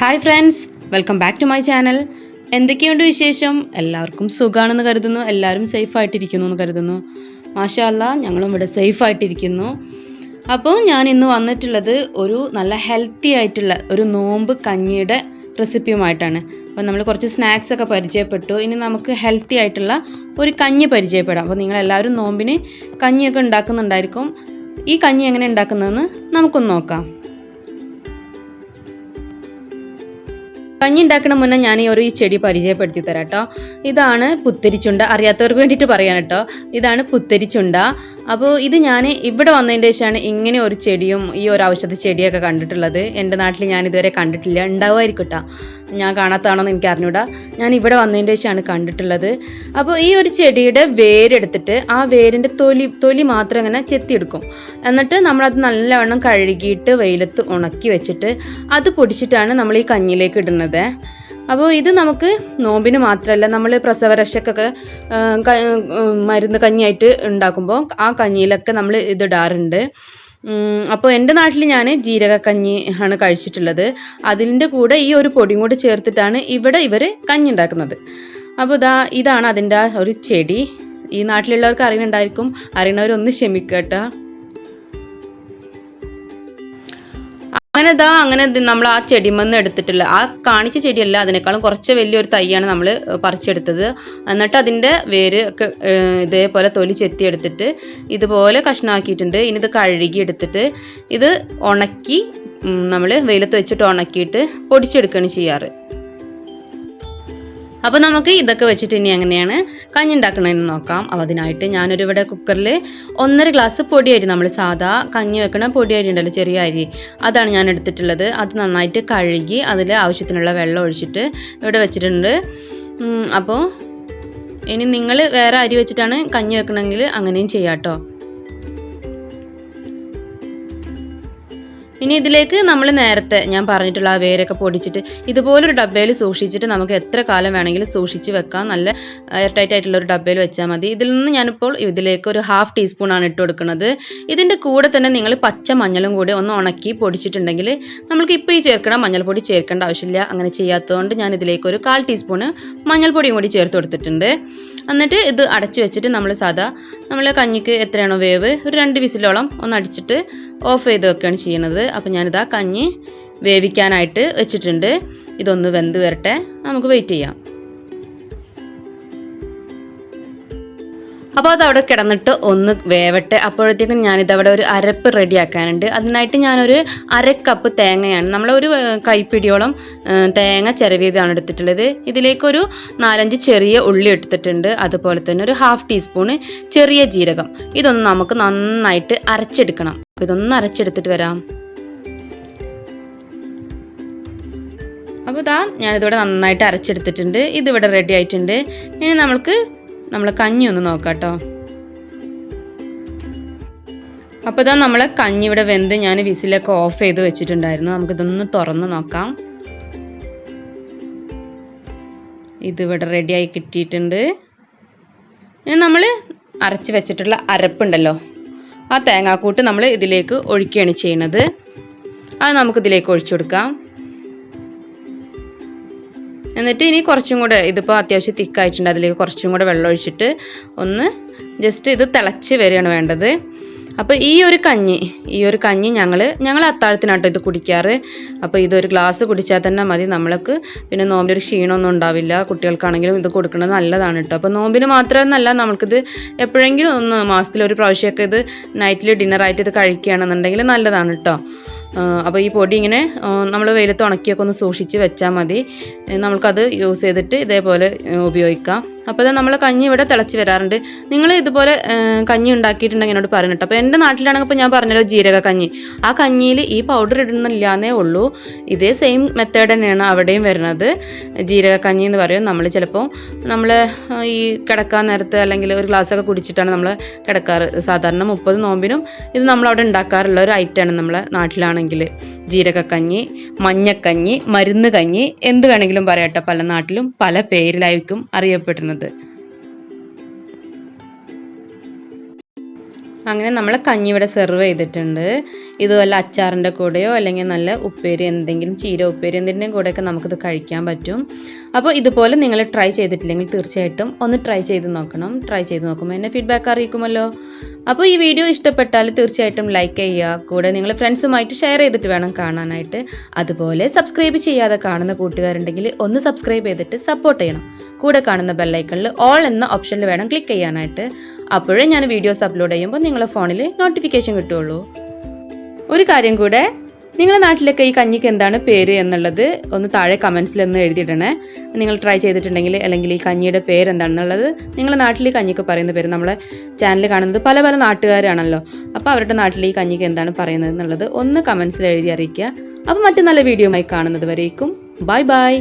Hi friends, welcome back to my channel. എന്തൊക്കെയുണ്ട് വിശേഷം? എല്ലാവർക്കും സുഖമാണെന്ന് കരുതുന്നു. എല്ലാവരും സേഫായിട്ടിരിക്കുന്നു എന്ന് കരുതുന്നു. മാഷാ അല്ലാ, ഞങ്ങളും ഇവിടെ സേഫായിട്ടിരിക്കുന്നു. അപ്പോൾ ഞാൻ ഇന്ന് വന്നിട്ടുള്ളത് ഒരു നല്ല ഹെൽത്തി ആയിട്ടുള്ള ഒരു നോമ്പ് കഞ്ഞിയുടെ റെസിപ്പിയുമായിട്ടാണ്. അപ്പോൾ നമ്മൾ കുറച്ച് സ്നാക്സ് ഒക്കെ പരിചയപ്പെട്ടു. ഇനി നമുക്ക് ഹെൽത്തി ആയിട്ടുള്ള ഒരു കഞ്ഞി പരിചയപ്പെടാം. അപ്പോൾ നിങ്ങളെല്ലാവരും നോമ്പിന് കഞ്ഞിയൊക്കെ ഉണ്ടാക്കുന്നുണ്ടായിരിക്കും. ഈ കഞ്ഞി എങ്ങനെ ഉണ്ടാക്കുന്നതെന്ന് നമുക്കൊന്ന് നോക്കാം. കഞ്ഞി ഉണ്ടാക്കണ മുന്നേ ഞാൻ ഈ ചെടി പരിചയപ്പെടുത്തി തരാം കേട്ടോ. ഇതാണ് പുത്തരിച്ചുണ്ട. അറിയാത്തവർക്ക് വേണ്ടിയിട്ട് പറയാൻ കേട്ടോ. ഇതാണ് പുത്തരിച്ചുണ്ട. അപ്പോൾ ഇത് ഞാൻ ഇവിടെ വന്നതിൻ്റെ ശേഷമാണ് ഇങ്ങനെ ഒരു ചെടിയും ഈ ഒരു ഔഷധ ചെടിയൊക്കെ കണ്ടിട്ടുള്ളത്. എൻ്റെ നാട്ടിൽ ഞാൻ ഇതുവരെ കണ്ടിട്ടില്ല. ഉണ്ടാവുമായിരിക്കും കേട്ടോ, ഞാൻ കാണാത്തതാണോന്ന് എനിക്ക് അറിഞ്ഞൂടാ. ഞാൻ ഇവിടെ വന്നതിൻ്റെ ശേഷമാണ് കണ്ടിട്ടുള്ളത്. അപ്പോൾ ഈ ഒരു ചെടിയുടെ വേരെടുത്തിട്ട് ആ വേരിൻ്റെ തൊലി മാത്രം ഇങ്ങനെ ചെത്തിയെടുക്കും. എന്നിട്ട് നമ്മളത് നല്ലവണ്ണം കഴുകിയിട്ട് വെയിലത്ത് ഉണക്കി വെച്ചിട്ട് അത് പൊടിച്ചിട്ടാണ് നമ്മൾ ഈ കഞ്ഞിയിലേക്ക് ഇടുന്നത്. അപ്പോൾ ഇത് നമുക്ക് നോമ്പിന് മാത്രമല്ല, നമ്മൾ പ്രസവരക്ഷക്കൊക്കെ മരുന്ന് കഞ്ഞിയായിട്ട് ഉണ്ടാക്കുമ്പോൾ ആ കഞ്ഞിയിലൊക്കെ നമ്മൾ ഇതിടാറുണ്ട്. അപ്പോൾ എൻ്റെ നാട്ടിൽ ഞാൻ ജീരക കഞ്ഞി ആണ് കഴിച്ചിട്ടുള്ളത്. അതിൻ്റെ കൂടെ ഈ ഒരു പൊടിയും കൂടി ചേർത്തിട്ടാണ് ഇവിടെ ഇവർ കഞ്ഞി ഉണ്ടാക്കുന്നത്. അപ്പോൾ ഇതാണ് അതിൻ്റെ ഒരു ചെടി. ഈ നാട്ടിലുള്ളവർക്ക് അറിയുന്നുണ്ടായിരിക്കും, അറിയുന്നവരൊന്ന് ക്ഷമിക്കട്ടോ. അങ്ങനെ നമ്മൾ ആ ചെടിമന്ന് എടുത്തിട്ടില്ല. ആ കാണിച്ച ചെടിയല്ല, അതിനേക്കാളും കുറച്ച് വലിയൊരു തൈയാണ് നമ്മൾ പറിച്ചെടുത്തത്. എന്നിട്ട് അതിൻ്റെ വേര് ഒക്കെ ഇതേപോലെ തൊലി ചെത്തിയെടുത്തിട്ട് ഇതുപോലെ കഷ്ണമാക്കിയിട്ടുണ്ട്. ഇനി ഇത് കഴുകി എടുത്തിട്ട് ഇത് ഉണക്കി നമ്മൾ വെയിലത്ത് വെച്ചിട്ട് ഉണക്കിയിട്ട് പൊടിച്ചെടുക്കുകയാണ് ചെയ്യാറ്. അപ്പോൾ നമുക്ക് ഇതൊക്കെ വെച്ചിട്ട് ഇനി എങ്ങനെയാണ് കഞ്ഞി ഉണ്ടാക്കണമെന്ന് നോക്കാം. അപ്പോൾ അതിനായിട്ട് ഞാനൊരു ഇവിടെ കുക്കറിൽ 1.5 ഗ്ലാസ് പൊടിയരി, നമ്മൾ സാധാ കഞ്ഞി വെക്കണ പൊടിയരി ഉണ്ടല്ലോ, ചെറിയ അരി, അതാണ് ഞാൻ എടുത്തിട്ടുള്ളത്. അത് നന്നായിട്ട് കഴുകി അതിൽ ആവശ്യത്തിനുള്ള വെള്ളം ഒഴിച്ചിട്ട് ഇവിടെ വെച്ചിട്ടുണ്ട്. അപ്പോൾ ഇനി നിങ്ങൾ വേറെ അരി വെച്ചിട്ടാണ് കഞ്ഞി വെക്കണമെങ്കിൽ അങ്ങനെയും ചെയ്യാം കേട്ടോ. ഇനി ഇതിലേക്ക് നമ്മൾ നേരത്തെ ഞാൻ പറഞ്ഞിട്ടുള്ള ആ വേരൊക്കെ പൊടിച്ചിട്ട് ഇതുപോലൊരു ഡബ്ബയിൽ സൂക്ഷിച്ചിട്ട് നമുക്ക് എത്ര കാലം വേണമെങ്കിലും സൂക്ഷിച്ച് വെക്കാം. നല്ല എയർ ടൈറ്റ് ആയിട്ടുള്ള ഒരു ഡബ്ബയിൽ വെച്ചാൽ മതി. ഇതിൽ നിന്ന് ഞാനിപ്പോൾ ഇതിലേക്ക് ഒരു 1/2 ടീസ്പൂണാണ് ഇട്ട് കൊടുക്കുന്നത്. ഇതിൻ്റെ കൂടെ തന്നെ നിങ്ങൾ പച്ച മഞ്ഞളും കൂടി ഒന്ന് ഉണക്കി പൊടിച്ചിട്ടുണ്ടെങ്കിൽ നമുക്ക് ഇപ്പോൾ ഈ ചേർക്കണം മഞ്ഞൾപ്പൊടി ചേർക്കേണ്ട ആവശ്യമില്ല. അങ്ങനെ ചെയ്യാത്തതുകൊണ്ട് ഞാൻ ഇതിലേക്ക് ഒരു 1/4 ടീസ്പൂണ് മഞ്ഞൾപ്പൊടിയും കൂടി ചേർത്ത് കൊടുത്തിട്ടുണ്ട്. എന്നിട്ട് ഇത് അടച്ച് വെച്ചിട്ട് നമ്മൾ കഞ്ഞിക്ക് എത്രയാണോ വേവ്, ഒരു 2 വിസിലോളം ഒന്ന് അടിച്ചിട്ട് ഓഫ് ചെയ്ത് വെക്കുകയാണ് ചെയ്യുന്നത്. അപ്പോൾ ഞാനിതാ കഞ്ഞി വേവിക്കാനായിട്ട് വെച്ചിട്ടുണ്ട്. ഇതൊന്ന് വെന്ത് വരട്ടെ, നമുക്ക് വെയിറ്റ് ചെയ്യാം. അപ്പോൾ അതവിടെ കിടന്നിട്ട് ഒന്ന് വേവട്ടെ. അപ്പോഴത്തേക്കും ഞാനിതവിടെ ഒരു അരപ്പ് റെഡിയാക്കാനുണ്ട്. അതിനായിട്ട് ഞാനൊരു 1/2 കപ്പ് തേങ്ങയാണ്, നമ്മളൊരു കൈപ്പിടിയോളം തേങ്ങ ചിരവിയതാണ് എടുത്തിട്ടുള്ളത്. ഇതിലേക്കൊരു 4-5 ചെറിയ ഉള്ളി എടുത്തിട്ടുണ്ട്. അതുപോലെ തന്നെ ഒരു 1/2 ടീസ്പൂണ് ചെറിയ ജീരകം. ഇതൊന്ന് നമുക്ക് നന്നായിട്ട് അരച്ചെടുക്കണം. അപ്പോൾ ഇതൊന്ന് അരച്ചെടുത്തിട്ട് വരാം. അപ്പോൾ ഞാനിതിവിടെ നന്നായിട്ട് അരച്ചെടുത്തിട്ടുണ്ട്. ഇതിവിടെ റെഡി ആയിട്ടുണ്ട്. ഇനി നമ്മൾ കഞ്ഞി ഒന്ന് നോക്കാം കേട്ടോ. അപ്പോൾ നമ്മളെ കഞ്ഞി ഇവിടെ വെന്ത് ഞാൻ വിസിലൊക്കെ ഓഫ് ചെയ്ത് വെച്ചിട്ടുണ്ടായിരുന്നു. നമുക്കിതൊന്ന് തുറന്ന് നോക്കാം. ഇതിവിടെ റെഡിയായി കിട്ടിയിട്ടുണ്ട്. ഇനി നമ്മൾ അരച്ച് വെച്ചിട്ടുള്ള അരപ്പുണ്ടല്ലോ, ആ തേങ്ങാക്കൂട്ട് നമ്മൾ ഇതിലേക്ക് ഒഴിക്കുകയാണ് ചെയ്യുന്നത്. അത് നമുക്കിതിലേക്ക് ഒഴിച്ചു കൊടുക്കാം. എന്നിട്ട് ഇനി കുറച്ചും കൂടെ, ഇതിപ്പോൾ അത്യാവശ്യം തിക്കായിട്ടുണ്ട്, അതിലേക്ക് കുറച്ചും കൂടെ വെള്ളം ഒഴിച്ചിട്ട് ഒന്ന് ജസ്റ്റ് ഇത് തിളച്ച് വരികയാണ് വേണ്ടത്. അപ്പോൾ ഈ ഒരു കഞ്ഞി ഞങ്ങൾ അത്താഴത്തിനാട്ടോ ഇത് കുടിക്കാറ്. അപ്പോൾ ഇതൊരു ഗ്ലാസ് കുടിച്ചാൽ തന്നെ മതി നമ്മൾക്ക്. പിന്നെ നോമ്പിനൊരു ക്ഷീണമൊന്നും ഉണ്ടാവില്ല. കുട്ടികൾക്കാണെങ്കിലും ഇത് കൊടുക്കുന്നത് നല്ലതാണ് കേട്ടോ. അപ്പോൾ നോമ്പിന് മാത്രമെന്നല്ല, നമുക്കിത് എപ്പോഴെങ്കിലും ഒന്ന് മാസത്തിലൊരു പ്രാവശ്യമൊക്കെ ഇത് നൈറ്റിൽ ഡിന്നറായിട്ട് ഇത് കഴിക്കുകയാണെന്നുണ്ടെങ്കിൽ നല്ലതാണ് കേട്ടോ. അപ്പോൾ ഈ പൊടി ഇങ്ങനെ നമ്മൾ വെയിലത്ത് ഉണക്കിയൊക്കെ ഒന്ന് സൂക്ഷിച്ച് വെച്ചാൽ മതി. നമ്മൾക്കത് യൂസ് ചെയ്തിട്ട് ഇതേപോലെ ഉപയോഗിക്കാം. അപ്പോൾ നമ്മൾ കഞ്ഞി ഇവിടെ തിളച്ച് വരാറുണ്ട്. നിങ്ങൾ ഇതുപോലെ കഞ്ഞി ഉണ്ടാക്കിയിട്ടുണ്ടെങ്കിൽ എന്നോട് പറയണം കേട്ടോ. അപ്പോൾ എൻ്റെ നാട്ടിലാണെങ്കിൽ ഇപ്പോൾ ഞാൻ പറഞ്ഞല്ലോ ജീരക കഞ്ഞി, ആ കഞ്ഞിയിൽ ഈ പൗഡർ ഇടുന്നില്ലാന്നേ ഉള്ളൂ. ഇതേ സെയിം മെത്തേഡ് തന്നെയാണ് അവിടെയും വരുന്നത്. ജീരക കഞ്ഞി എന്ന് പറയും. നമ്മൾ ഈ കിടക്കാൻ നേരത്ത് അല്ലെങ്കിൽ ഒരു ഗ്ലാസ്സൊക്കെ കുടിച്ചിട്ടാണ് നമ്മൾ കിടക്കാറ്. സാധാരണ 30 നോമ്പിനും ഇത് നമ്മളവിടെ ഉണ്ടാക്കാറുള്ള ഒരു ഐറ്റമാണ് നമ്മളെ നാട്ടിലാണെങ്കിൽ. ജീരകക്കഞ്ഞി, മഞ്ഞക്കഞ്ഞി, മരുന്ന് കഞ്ഞി, എന്ത് വേണമെങ്കിലും പറയട്ടെ. പല നാട്ടിലും പല പേരിലായിരിക്കും അറിയപ്പെടുന്നത്. അങ്ങനെ നമ്മൾ കഞ്ഞി ഇവിടെ സെർവ് ചെയ്തിട്ടുണ്ട്. ഇത് വല്ല അച്ചാറിൻ്റെ കൂടെയോ അല്ലെങ്കിൽ നല്ല ഉപ്പേരി എന്തെങ്കിലും ചീര ഉപ്പേരി എന്തിൻ്റെയും കൂടെയൊക്കെ നമുക്കിത് കഴിക്കാൻ പറ്റും. അപ്പോൾ ഇതുപോലെ നിങ്ങൾ ട്രൈ ചെയ്തിട്ടില്ലെങ്കിൽ തീർച്ചയായിട്ടും ഒന്ന് ട്രൈ ചെയ്ത് നോക്കണം. ട്രൈ ചെയ്ത് നോക്കുമ്പോൾ എന്നെ ഫീഡ്ബാക്ക് അറിയിക്കുമല്ലോ. അപ്പോൾ ഈ വീഡിയോ ഇഷ്ടപ്പെട്ടാൽ തീർച്ചയായിട്ടും ലൈക്ക് ചെയ്യുക. കൂടെ നിങ്ങൾ ഫ്രണ്ട്സുമായിട്ട് ഷെയർ ചെയ്തിട്ട് വേണം കാണാനായിട്ട്. അതുപോലെ സബ്സ്ക്രൈബ് ചെയ്യാതെ കാണുന്ന കൂട്ടുകാരുണ്ടെങ്കിൽ ഒന്ന് സബ്സ്ക്രൈബ് ചെയ്തിട്ട് സപ്പോർട്ട് ചെയ്യണം. കൂടെ കാണുന്ന ബെല്ലൈക്കണിൽ ഓൾ എന്ന ഓപ്ഷനിൽ വേണം ക്ലിക്ക് ചെയ്യാനായിട്ട്. അപ്പോഴേ ഞാൻ വീഡിയോസ് അപ്ലോഡ് ചെയ്യുമ്പോൾ നിങ്ങളുടെ ഫോണിൽ നോട്ടിഫിക്കേഷൻ കിട്ടുള്ളൂ. ഒരു കാര്യം കൂടെ, നിങ്ങളുടെ നാട്ടിലൊക്കെ ഈ കഞ്ഞിക്ക് എന്താണ് പേര് എന്നുള്ളത് ഒന്ന് താഴെ കമൻസിലൊന്ന് എഴുതിയിടണേ. നിങ്ങൾ ട്രൈ ചെയ്തിട്ടുണ്ടെങ്കിൽ അല്ലെങ്കിൽ ഈ കഞ്ഞിയുടെ പേര് എന്താണെന്നുള്ളത് നിങ്ങളുടെ നാട്ടിൽ ഈ കഞ്ഞിക്ക് പറയുന്ന പേര്. നമ്മളെ ചാനൽ കാണുന്നത് പല പല നാട്ടുകാരാണല്ലോ. അപ്പോൾ അവരുടെ നാട്ടിൽ ഈ കഞ്ഞിക്ക് എന്താണ് പറയുന്നത് എന്നുള്ളത് ഒന്ന് കമൻസിൽ എഴുതി അറിയിക്കുക. അപ്പോൾ മറ്റു നല്ല വീഡിയോയുമായി കാണുന്നത് വരേക്കും ബൈ ബൈ.